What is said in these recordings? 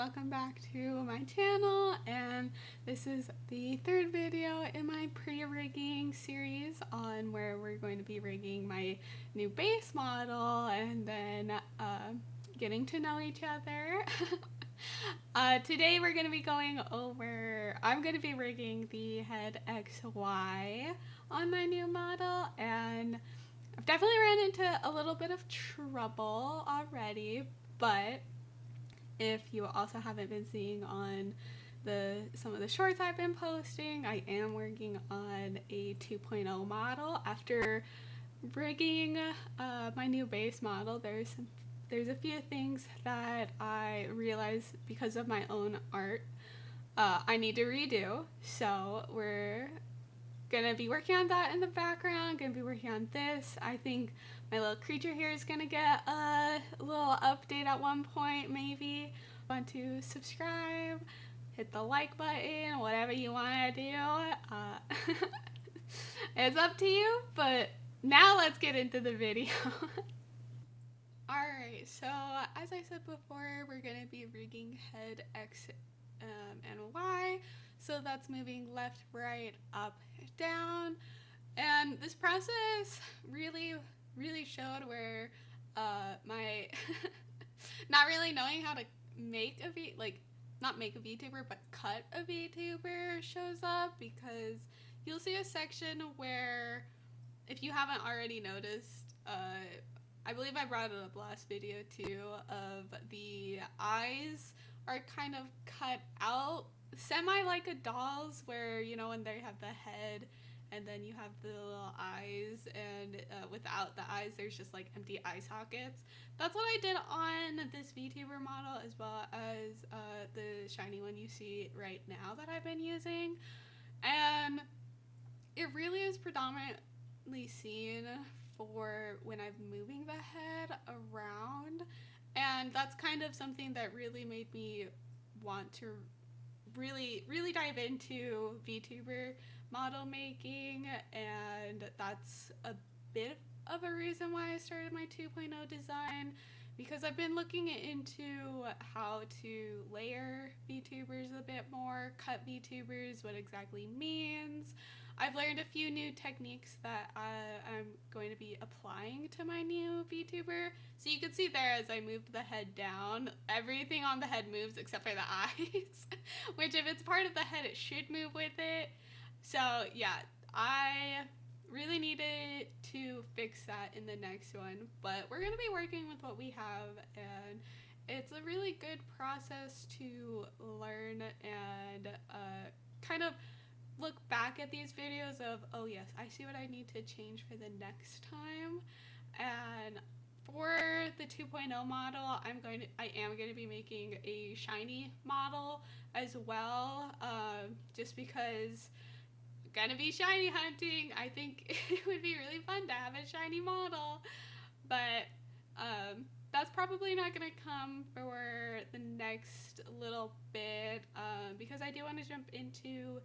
welcome back to my channel, and this is the third video in my pre-rigging series on where we're going to be rigging my new base model and then getting to know each other. Today we're going to be going over, I'm going to be rigging the head XY on my new model, and I've definitely ran into a little bit of trouble already, but if you also haven't been seeing on some of the shorts I've been posting, I am working on a 2.0 model. After rigging my new base model, there's a few things that I realized because of my own art I need to redo. So we're gonna be working on that in the background, gonna be working on this. I think my little creature here is gonna get a little update at one point, maybe. Want to subscribe, hit the like button, whatever you want to do. It's up to you, but now let's get into the video. Alright, so as I said before, we're gonna be rigging head X and Y. So that's moving left, right, up, down. And this process really showed where my not really knowing how to make not make a VTuber, but cut a VTuber shows up, because you'll see a section where, if you haven't already noticed, I believe I brought it up last video too, of the eyes are kind of cut out semi like a doll's, where, you know, when they have the head and then you have the little eyes, and without the eyes there's just like empty eye sockets. That's what I did on this VTuber model, as well as the shiny one you see right now that I've been using. And it really is predominantly seen for when I'm moving the head around, and that's kind of something that really made me want to really dive into VTuber model making, and that's a bit of a reason why I started my 2.0 design, because I've been looking into how to layer VTubers a bit more, cut VTubers, what exactly means. I've learned a few new techniques that I'm going to be applying to my new VTuber. So you can see there, as I moved the head down, everything on the head moves except for the eyes, which if it's part of the head, it should move with it. So yeah, I really needed to fix that in the next one, but we're going to be working with what we have, and it's a really good process to learn and kind of look back at these videos of, oh yes, I see what I need to change for the next time. And for the 2.0 model, I am going to be making a shiny model as well, just because I'm gonna be shiny hunting. I think it would be really fun to have a shiny model, but that's probably not gonna come for the next little bit, because I do want to jump into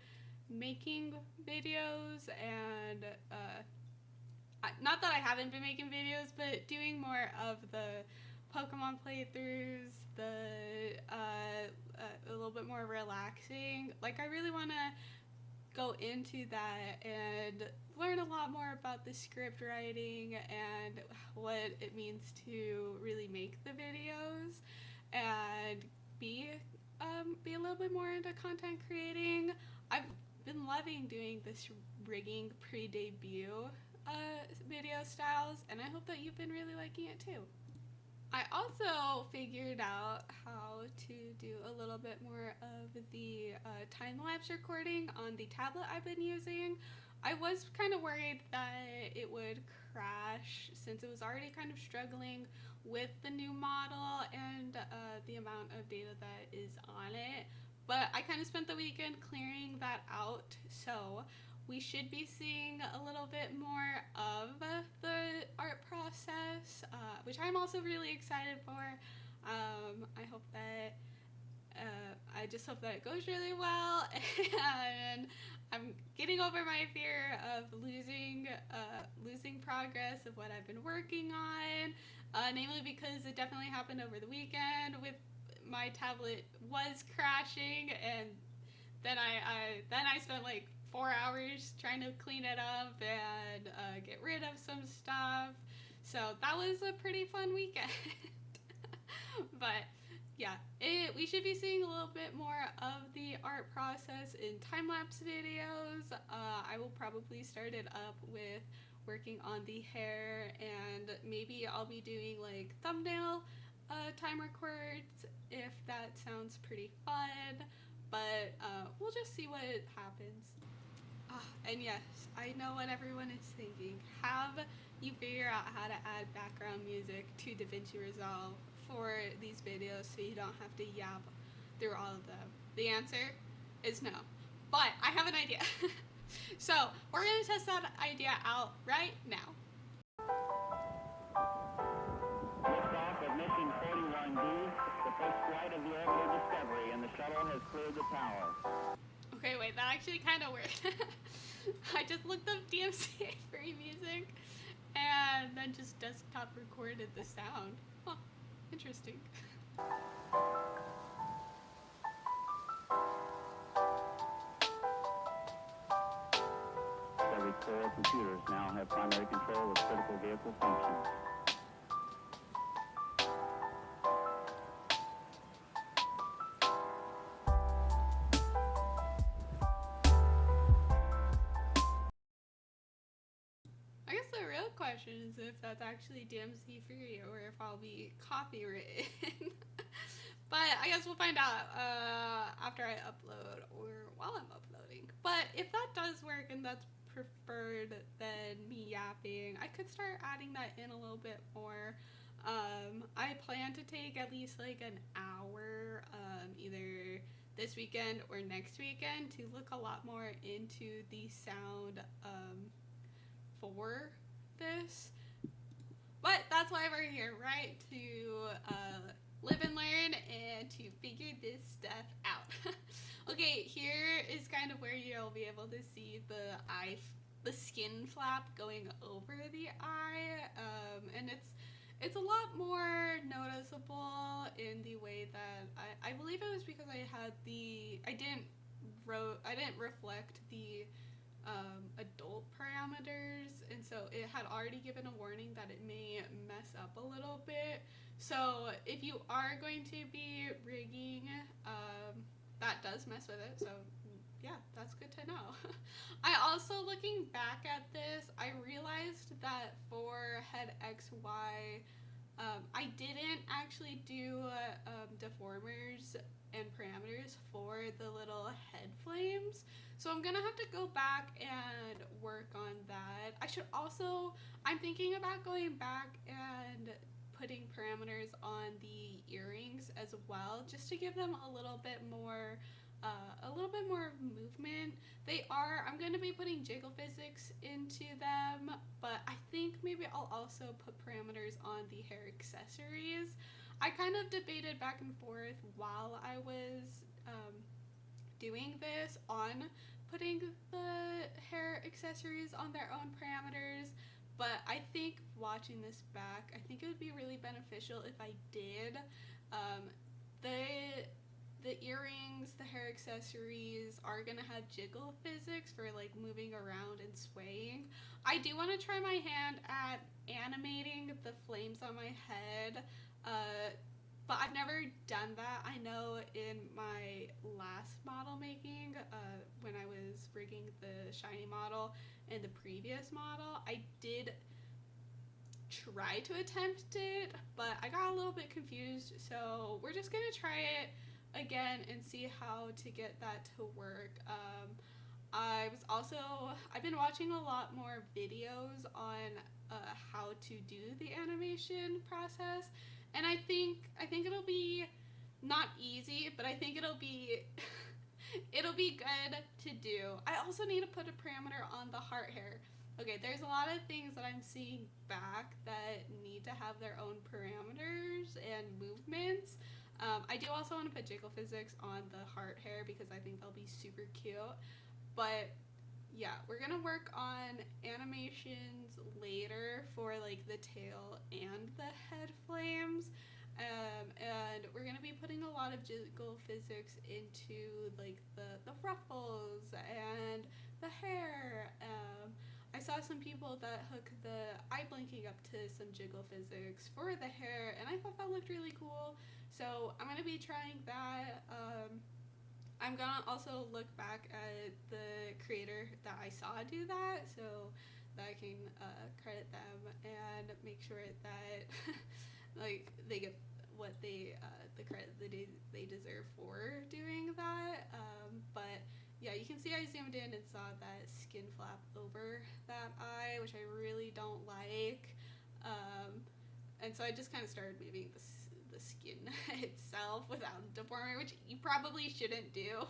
making videos, and not that I haven't been making videos, but doing more of the Pokemon playthroughs, a little bit more relaxing. Like, I really want to go into that and learn a lot more about the script writing and what it means to really make the videos, and be a little bit more into content creating. I've been loving doing this rigging pre-debut video styles, and I hope that you've been really liking it too. I also figured out how to do a little bit more of the time-lapse recording on the tablet I've been using. I was kind of worried that it would crash, since it was already kind of struggling with the new model and the amount of data that is on it. But I kind of spent the weekend clearing that out, so we should be seeing a little bit more of the art process, which I'm also really excited for. I hope that I just hope that it goes really well, and I'm getting over my fear of losing progress of what I've been working on, namely because it definitely happened over the weekend with my tablet was crashing, and then I spent like 4 hours trying to clean it up and get rid of some stuff. So that was a pretty fun weekend. But yeah, we should be seeing a little bit more of the art process in time-lapse videos. I will probably start it up with working on the hair, and maybe I'll be doing like thumbnail time records if that sounds pretty fun. But we'll just see what happens. And yes, I know what everyone is thinking. Have you figure out how to add background music to DaVinci Resolve for these videos so you don't have to yap through all of them? The answer is no. But I have an idea. So we're going to test that idea out right now. Liftoff of mission 41D, the first flight of the orbital Discovery, and the shuttle has cleared the tower. Okay, wait, that actually kind of worked. I just looked up DMCA free music and then just desktop recorded the sound. Huh, interesting. Discovery's core computers now have primary control of critical vehicle functions. I guess the real question is if that's actually DMC free or if I'll be copywritten. But I guess we'll find out after I upload or while I'm uploading. But if that does work and that's preferred than me yapping, I could start adding that in a little bit more. I plan to take at least like an hour, either this weekend or next weekend, to look a lot more into the sound for this. But that's why we're here, right? To live and learn and to figure this stuff out. Okay, here is kind of where you'll be able to see the skin flap going over the eye, and it's a lot more noticeable in the way that I believe it was because I didn't reflect the adult parameters, and so it had already given a warning that it may mess up a little bit. So if you are going to be rigging, that does mess with it. So yeah, that's good to know. I also, looking back at this, I realized that for head XY, I didn't actually do deformers and parameters for the little head flames. So I'm gonna have to go back and work on that. I'm thinking about going back and putting parameters on the earrings as well, just to give them a little bit more movement. I'm going to be putting jiggle physics into them, but I think maybe I'll also put parameters on the hair accessories. I kind of debated back and forth while I was doing this on putting the hair accessories on their own parameters, but I think watching this back, I think it would be really beneficial if I did. The earrings, the hair accessories are gonna have jiggle physics for like moving around and swaying. I do want to try my hand at animating the flames on my head, but I've never done that. I know in my last model making, when I was rigging the shiny model and the previous model, I did try to attempt it, but I got a little bit confused, so we're just gonna try it again and see how to get that to work. I've been watching a lot more videos on how to do the animation process, and I think it'll be not easy, but I think it'll be it'll be good to do. I also need to put a parameter on the heart hair. Okay, there's a lot of things that I'm seeing back that need to have their own parameters and movements. I do also want to put jiggle physics on the heart hair because I think they'll be super cute. But yeah, we're gonna work on animations later for like the tail and the head flames. And we're gonna be putting a lot of jiggle physics into like the ruffles and the hair. I saw some people that hook the eye blinking up to some jiggle physics for the hair, and I thought that looked really cool. So I'm gonna be trying that. I'm gonna also look back at the creator that I saw do that, so that I can credit them and make sure that like they get what the credit that they deserve for doing that. But yeah, you can see I zoomed in and saw that skin flap over that eye, which I really don't like. And so I just kind of started moving the skin itself without deforming, which you probably shouldn't do.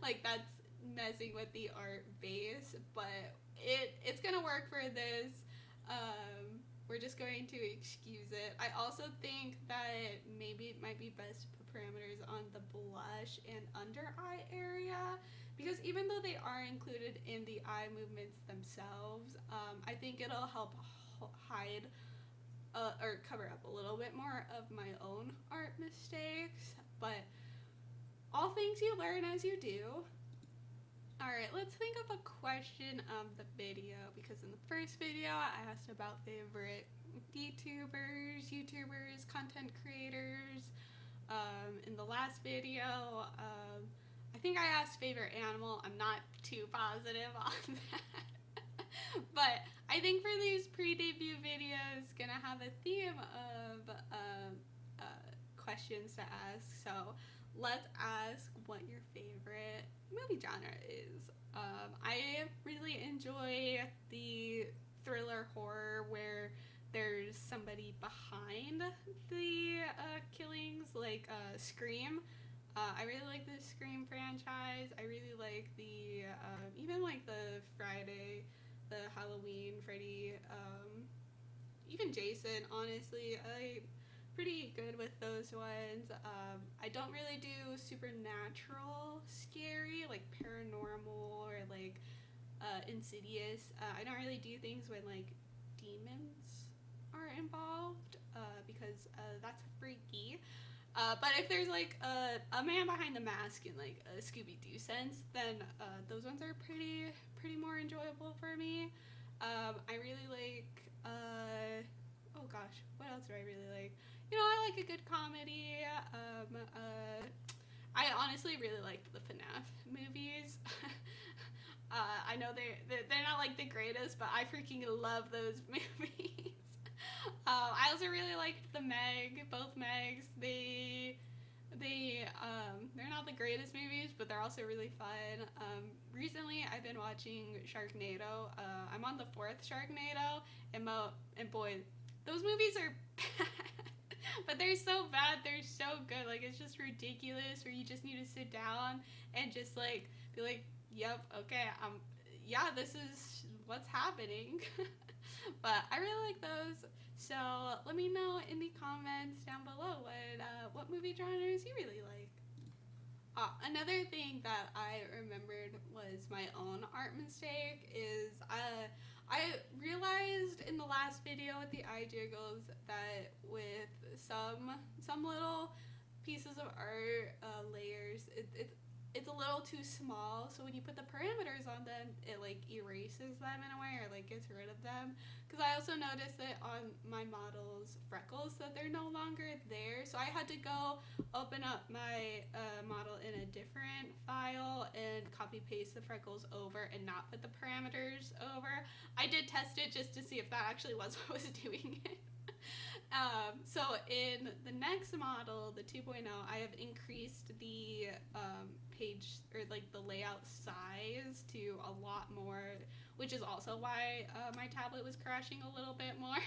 Like that's messing with the art base, but it's gonna work for this. We're just going to excuse it. I also think that maybe it might be best to put parameters on the blush and under eye area, because even though they are included in the eye movements themselves, I think it'll help hide or cover up a little bit more of my own art mistakes. But all things you learn as you do. Alright, let's think of a question of the video, because in the first video I asked about favorite YouTubers, content creators. In the last video, I think I asked favorite animal. I'm not too positive on that. But I think for these pre-debut videos, gonna have a theme of questions to ask. So let's ask what your favorite movie genre is. I really enjoy the thriller horror where there's somebody behind the killings, like Scream. I really like the Scream franchise. I really like the even like the Friday, the Halloween, Freddy, even Jason. Honestly, I pretty good with those ones. I don't really do supernatural scary, like paranormal or like Insidious. I don't really do things when like demons are involved, because that's freaky. But if there's like a man behind the mask in like a Scooby-Doo sense, then those ones are pretty more enjoyable for me. I really like oh gosh, what else do I really like? You know, I like a good comedy. I honestly really liked the FNAF movies. I know they're not like the greatest, but I freaking love those movies. I also really liked both Megs. They're not the greatest movies, but they're also really fun. Recently, I've been watching Sharknado. I'm on the fourth Sharknado, and boy, those movies are bad. But they're so bad, they're so good. Like, it's just ridiculous, where you just need to sit down and just like be like, yep, okay, yeah, this is what's happening. But I really like those. So let me know in the comments down below what movie genres you really like. Another thing that I remembered was my own art mistake is I realized in the last video with the eye jiggles that with some little pieces of art layers, it's a little too small, so when you put the parameters on them, it like erases them in a way, or like gets rid of them. Because I also noticed that on my model's freckles that they're no longer there, so I had to go open up my model in a different file and copy paste the freckles over and not put the parameters over. I did test it just to see if that actually was what was doing it. So in the next model, the 2.0, I have increased the page, or like the layout size, to a lot more, which is also why my tablet was crashing a little bit more.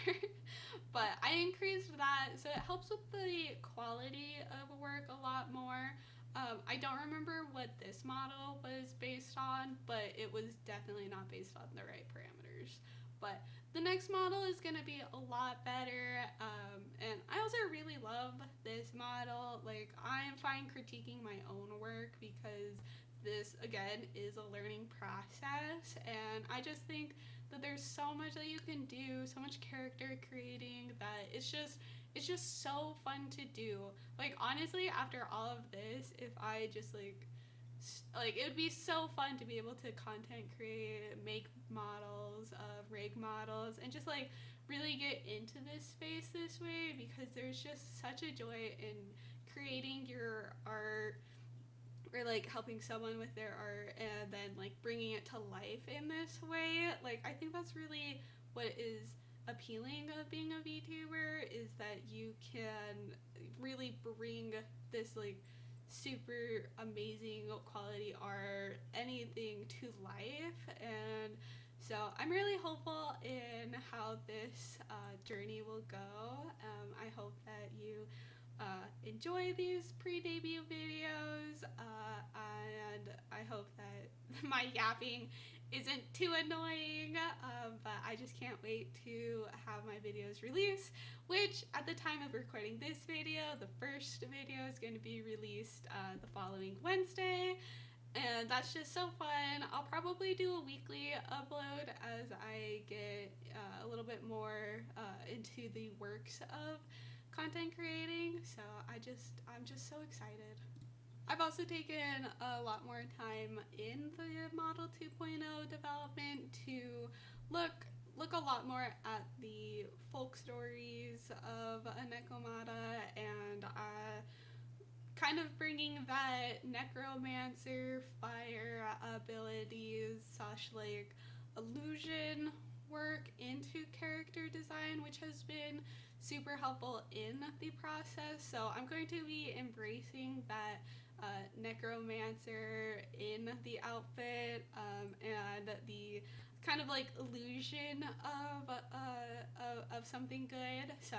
But I increased that, so it helps with the quality of work a lot more. I don't remember what this model was based on, but it was definitely not based on the right parameters. But the next model is going to be a lot better, and I also really love this model. Like, I'm fine critiquing my own work, because this, again, is a learning process, and I just think that there's so much that you can do, so much character creating, that it's it's just so fun to do. Like, honestly, after all of this, if I just like it would be so fun to be able to content create, make models, rig models, and just like really get into this space this way, because there's just such a joy in creating your art, or like helping someone with their art and then like bringing it to life in this way. Like, I think that's really what is appealing of being a VTuber, is that you can really bring this like super amazing quality art, anything, to life. And so I'm really hopeful in how this journey will go. I hope that you enjoy these pre-debut videos, and I hope that my yapping isn't too annoying, but I just can't wait to have my videos released, which at the time of recording this video, the first video is going to be released the following Wednesday, and that's just so fun. I'll probably do a weekly upload as I get a little bit more into the works of content creating, so I'm just so excited. I've also taken a lot more time in the Model 2.0 development to look a lot more at the folk stories of Nekomata, and kind of bringing that necromancer fire abilities / like illusion work into character design, which has been super helpful in the process. So I'm going to be embracing that necromancer in the outfit, and the kind of like illusion of something good. So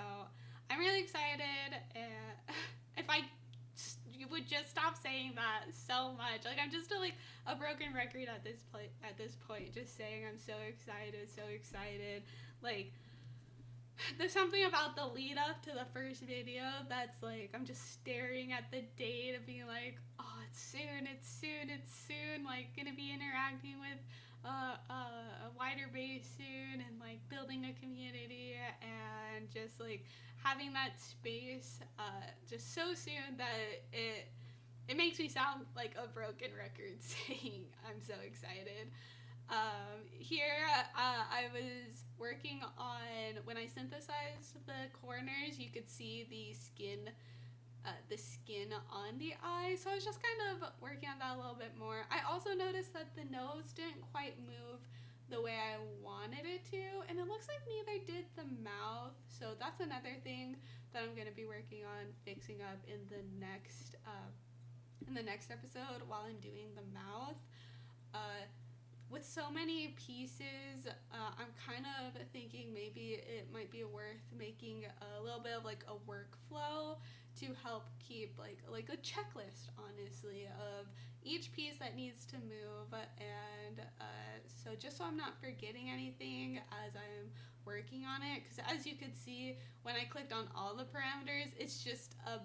I'm really excited, and if I you would just stop saying that so much. Like, I'm just a broken record at this point, just saying I'm so excited. Like, there's something about the lead up to the first video that's like, I'm just staring at the date and being like, oh, it's soon, like gonna be interacting with a wider base soon, and like building a community, and just like having that space just so soon that it makes me sound like a broken record saying I'm so excited. Here, I was working on, when I synthesized the corners, you could see the skin on the eye, so I was just kind of working on that a little bit more. I also noticed that the nose didn't quite move the way I wanted it to, and it looks like neither did the mouth, so that's another thing that I'm going to be working on fixing up in the next episode while I'm doing the mouth. With so many pieces, I'm kind of thinking maybe it might be worth making a little bit of like a workflow to help keep like a checklist, honestly, of each piece that needs to move, and so just so I'm not forgetting anything as I'm working on it, because as you could see when I clicked on all the parameters, it's just a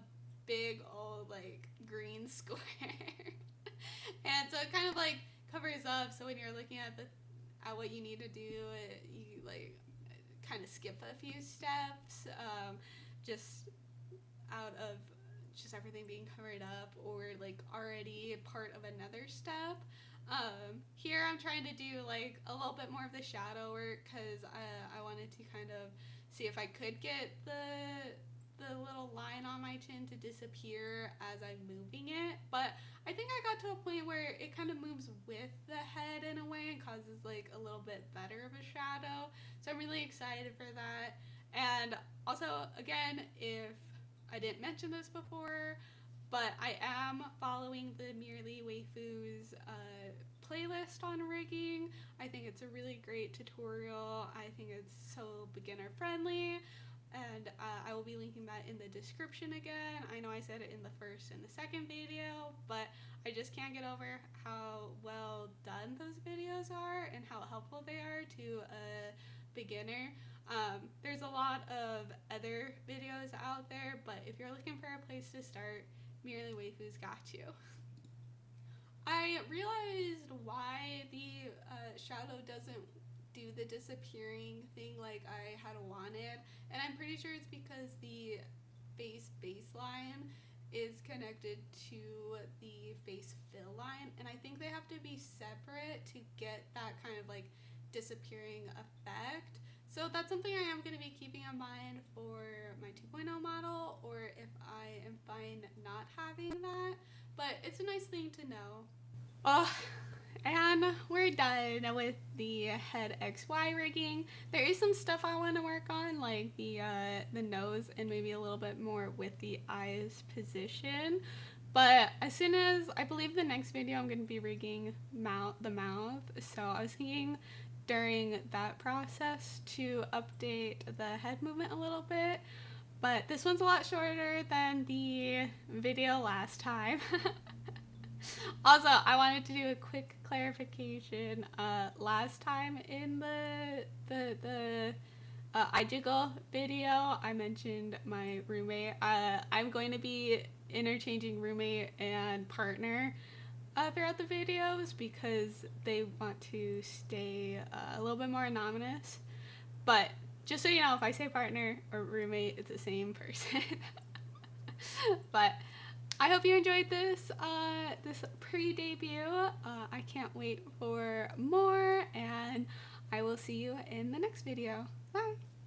big old like green square. And so it kind of like covers up, so when you're looking at what you need to do, you like kind of skip a few steps, just out of just everything being covered up or like already part of another step. Here I'm trying to do like a little bit more of the shadow work, because I wanted to kind of see if I could get the little line on my chin to disappear as I'm moving it, but I think I got to a point where it kind of moves with the head in a way and causes like a little bit better of a shadow, so I'm really excited for that. And also, again, if I didn't mention this before, but I am following the Merely Waifus playlist on rigging. I think it's a really great tutorial. I think it's so beginner friendly, and I will be linking that in the description again. I know I said it in the first and the second video, but I just can't get over how well done those videos are and how helpful they are to a beginner. There's a lot of other videos out there, but if you're looking for a place to start, Merely Waifus got you. I realized why the shadow doesn't do the disappearing thing like I had wanted, and I'm pretty sure it's because the face baseline is connected to the face fill line, and I think they have to be separate to get that kind of like disappearing effect. So that's something I am going to be keeping in mind for my 2.0 model, or if I am fine not having that. But it's a nice thing to know. Oh, and we're done with the head XY rigging. There is some stuff I want to work on, like the nose and maybe a little bit more with the eyes position. But as soon as, I believe the next video I'm going to be rigging the mouth, so I was thinking during that process to update the head movement a little bit. But this one's a lot shorter than the video last time. Also, I wanted to do a quick clarification. Last time in the iJiggle video, I mentioned my roommate. I'm going to be interchanging roommate and partner throughout the videos because they want to stay a little bit more anonymous. But just so you know, if I say partner or roommate, it's the same person. But I hope you enjoyed this pre-debut. I can't wait for more, and I will see you in the next video. Bye!